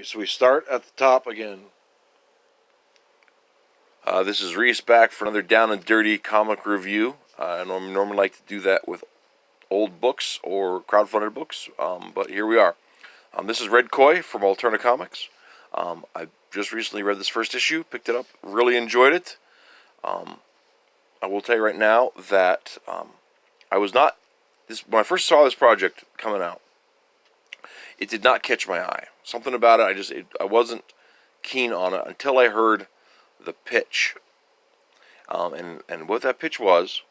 So we start at the top again. This is Reese back for another down and dirty comic review. I normally like to do that with old books or crowdfunded books, but here we are. This is Red Koi from Alterna Comics. I just recently read this first issue, picked it up, really enjoyed it. I will tell you right now that I was not when I first saw this project coming out. It did not catch my eye. Something about it, I wasn't keen on it until I heard the pitch. And what that pitch was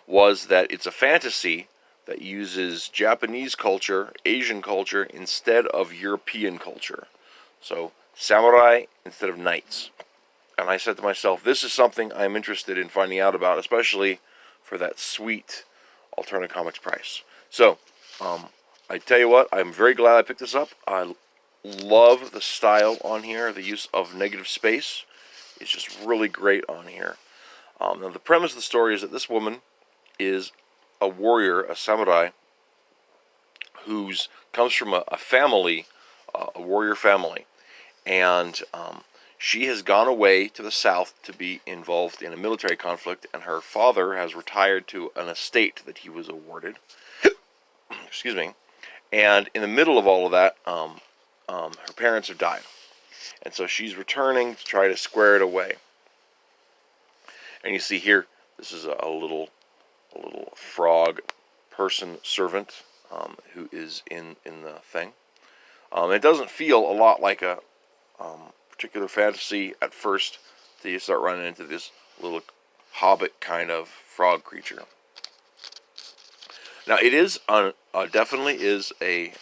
that it's a fantasy that uses Japanese culture, Asian culture, instead of European culture. So, samurai instead of knights. And I said to myself, this is something I'm interested in finding out about, especially for that sweet Alterna Comics price. So, I tell you what, I'm very glad I picked this up. I love the style on here. The use of negative space is just really great on here. Now, the premise of the story is that this woman is a warrior, a samurai, who comes from a family, a warrior family. And she has gone away to the south to be involved in a military conflict, and her father has retired to an estate that he was awarded. Excuse me. And in the middle of all of that, her parents have died. And so she's returning to try to square it away. And you see here, this is a little frog person servant who is in the thing. It doesn't feel a lot like a particular fantasy at first until you start running into this little hobbit kind of frog creature. Now, it is definitely is a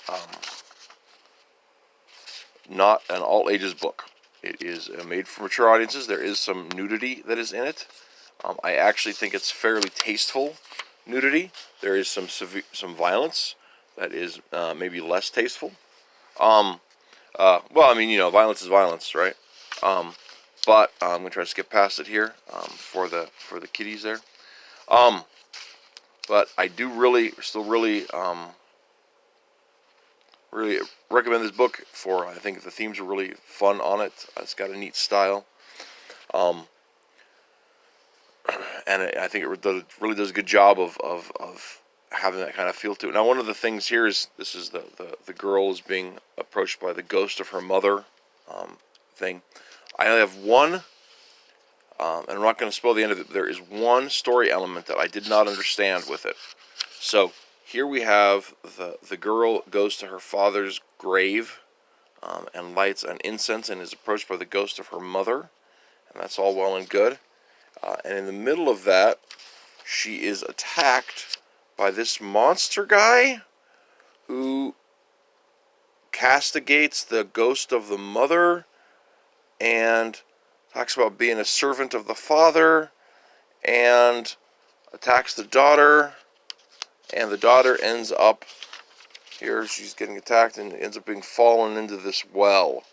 not an all ages book. It is made for mature audiences. There is some nudity that is in it. I actually think it's fairly tasteful nudity. There is some violence that is maybe less tasteful. Well, I mean, violence is violence, right? But I'm gonna try to skip past it here for the kiddies there. But I do really recommend this book for. I think the themes are really fun on it. It's got a neat style, and I think it really does a good job of having that kind of feel to it. Now, one of the things here is this is the girl is being approached by the ghost of her mother thing. I only have one. And I'm not going to spoil the end of it. There is one story element that I did not understand with it. So here we have the girl goes to her father's grave and lights an incense and is approached by the ghost of her mother. And that's all well and good. And in the middle of that, she is attacked by this monster guy who castigates the ghost of the mother and talks about being a servant of the father and attacks the daughter, and the daughter ends up here. She's getting attacked and ends up being fallen into this well.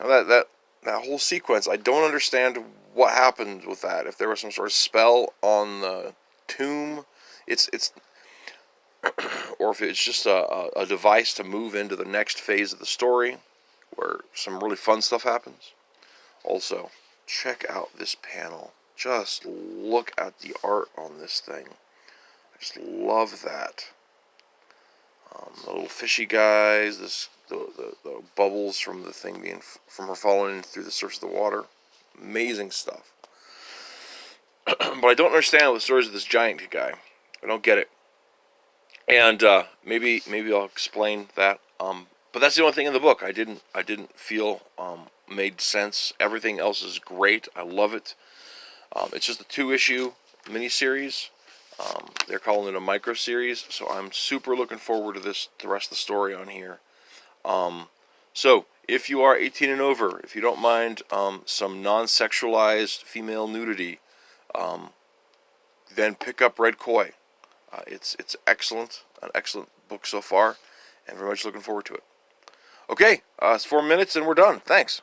Now that whole sequence, I don't understand what happened with that. If there was some sort of spell on the tomb, it's or if it's just a device to move into the next phase of the story where some really fun stuff happens. Also, check out this panel. Just look at the art on this thing. I just love that. The little fishy guys, the bubbles from the thing from her falling through the surface of the water. Amazing stuff. But I don't understand the stories of this giant guy. I don't get it. And maybe I'll explain that. But that's the only thing in the book I didn't feel made sense. Everything else is great. I love it. It's just a 2-issue miniseries. They're calling it a micro series, so I'm super looking forward to the rest of the story on here. So if you are 18 and over, if you don't mind some non-sexualized female nudity, then pick up Red Koi. It's excellent, an excellent book so far, and very much looking forward to it. Okay, it's 4 minutes and we're done. Thanks.